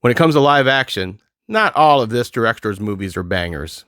When it comes to live action, not all of this director's movies are bangers.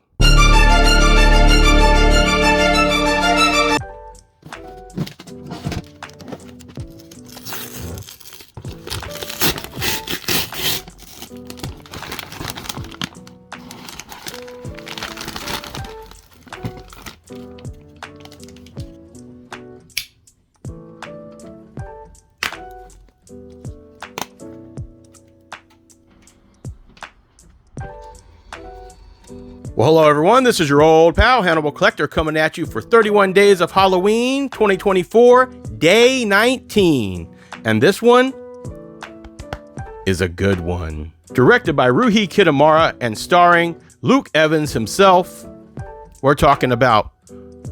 Well, hello everyone, this is your old pal, Hannibal Collector, coming at you for 31 days of Halloween 2024, day 19. And this one is a good one. Directed by Ryuhei Kitamura and starring Luke Evans himself, we're talking about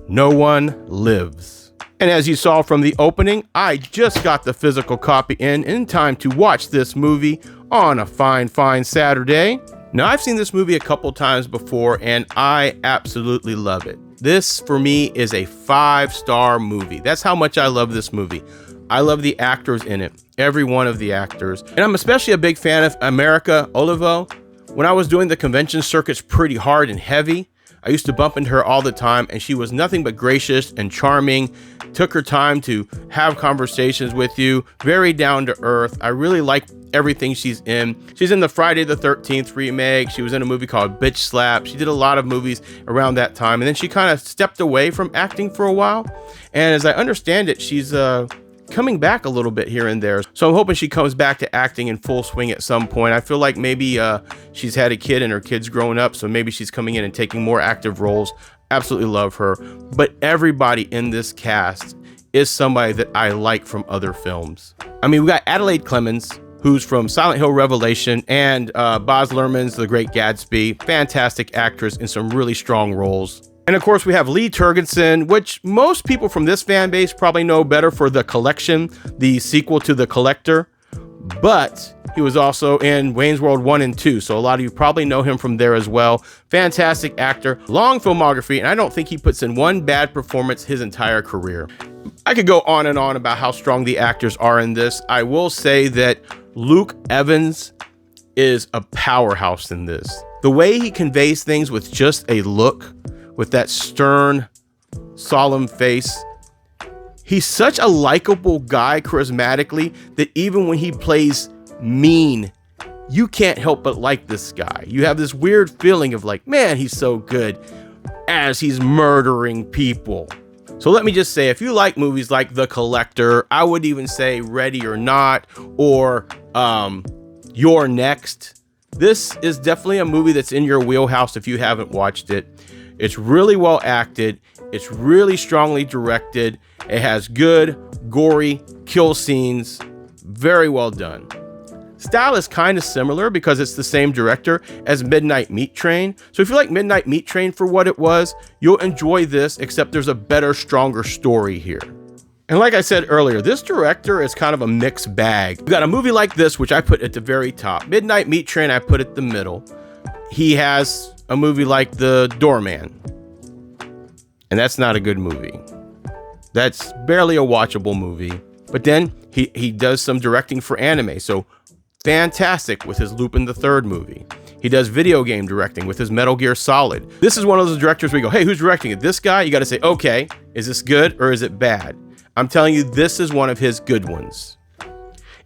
No One Lives. And as you saw from the opening, I just got the physical copy in time to watch this movie on a fine Saturday. Now, I've seen this movie a couple times before, and I absolutely love it. This, for me, is a 5-star movie. That's how much I love this movie. I love the actors in it, every one of the actors. And I'm especially a big fan of America Olivo. When I was doing the convention circuits pretty hard and heavy, I used to bump into her all the time, and she was nothing but gracious and charming, took her time to have conversations with you, very down to earth. I really like everything she's in. She's in the Friday the 13th remake. She was in a movie called Bitch Slap. She did a lot of movies around that time, and then she kind of stepped away from acting for a while. And as I understand it, she's coming back a little bit here and there. So I'm hoping she comes back to acting in full swing at some point. I feel like maybe she's had a kid and her kid's growing up, so maybe she's coming in and taking more active roles. Absolutely love her. But everybody in this cast is somebody that I like from other films. I mean, we got Adelaide Clemens, who's from Silent Hill Revelation, and Baz Luhrmann's The Great Gatsby. Fantastic actress in some really strong roles. And of course, we have Lee Tergesen, which most people from this fan base probably know better for The Collection, the sequel to The Collector. But he was also in Wayne's World 1 and 2, so a lot of you probably know him from there as well. Fantastic actor, long filmography, and I don't think he puts in one bad performance his entire career. I could go on and on about how strong the actors are in this. I will say that Luke Evans is a powerhouse in this. The way he conveys things with just a look, with that stern, solemn face. He's such a likable guy charismatically that even when he plays mean, you can't help but like this guy. You have this weird feeling of like, man, he's so good as he's murdering people. So let me just say, if you like movies like The Collector, I would even say Ready or Not, or You're Next. This is definitely a movie that's in your wheelhouse if you haven't watched it. It's really well acted. It's really strongly directed. It has good, gory kill scenes. Very well done. Style is kind of similar because it's the same director as Midnight Meat Train. So if you like Midnight Meat Train for what it was, you'll enjoy this, except there's a better, stronger story here. And like I said earlier, this director is kind of a mixed bag. You got a movie like this, which I put at the very top. Midnight Meat Train, I put at the middle. He has a movie like The Doorman, and that's not a good movie. That's barely a watchable movie. But then he does some directing for anime, so fantastic with his Lupin the Third movie. He does video game directing with his Metal Gear Solid. This is one of those directors where you go, hey, who's directing it? This guy? You got to say, okay, is this good or is it bad? I'm telling you, this is one of his good ones.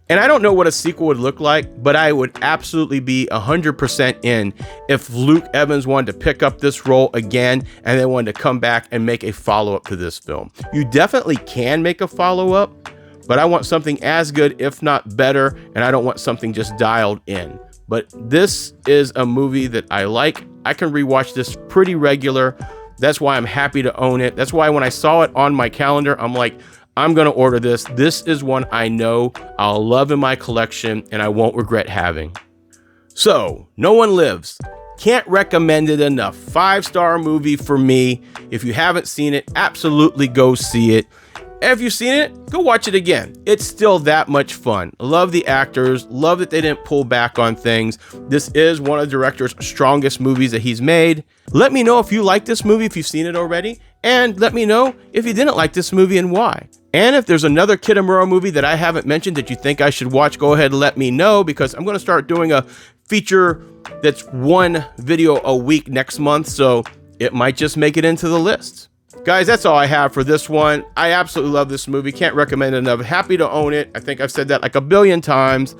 And I don't know what a sequel would look like, but I would absolutely be 100% in if Luke Evans wanted to pick up this role again and they wanted to come back and make a follow-up to this film. You definitely can make a follow-up, but I want something as good, if not better, and I don't want something just dialed in. But this is a movie that I like. I can rewatch this pretty regular. That's why I'm happy to own it. That's why when I saw it on my calendar, I'm like, I'm going to order this. This is one I know I'll love in my collection and I won't regret having. So, No One Lives. Can't recommend it enough. 5-star movie for me. If you haven't seen it, absolutely go see it. If you've seen it, go watch it again. It's still that much fun. Love the actors. Love that they didn't pull back on things. This is one of the director's strongest movies that he's made. Let me know if you like this movie, if you've seen it already. And let me know if you didn't like this movie and why. And if there's another Kitamura movie that I haven't mentioned that you think I should watch, go ahead and let me know, because I'm going to start doing a feature that's one video a week next month, so it might just make it into the list. Guys, that's all I have for this one. I absolutely love this movie. Can't recommend it enough. Happy to own it. I think I've said that like a billion times.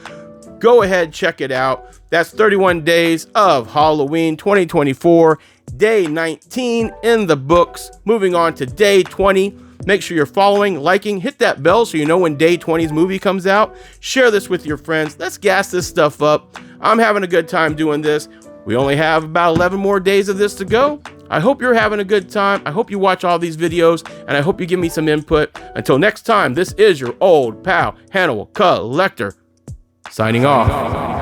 Go ahead, check it out. That's 31 Days of Halloween 2024. Day 19 in the books. Moving on to day 20. Make sure you're following, liking, hit that bell so you know when day 20's movie comes out. Share this with your friends. Let's gas this stuff up. I'm having a good time doing this. We only have about 11 more days of this to go. I hope you're having a good time. I hope you watch all these videos, and I hope you give me some input. Until next time, this is your old pal, Hannibal Collector, signing off.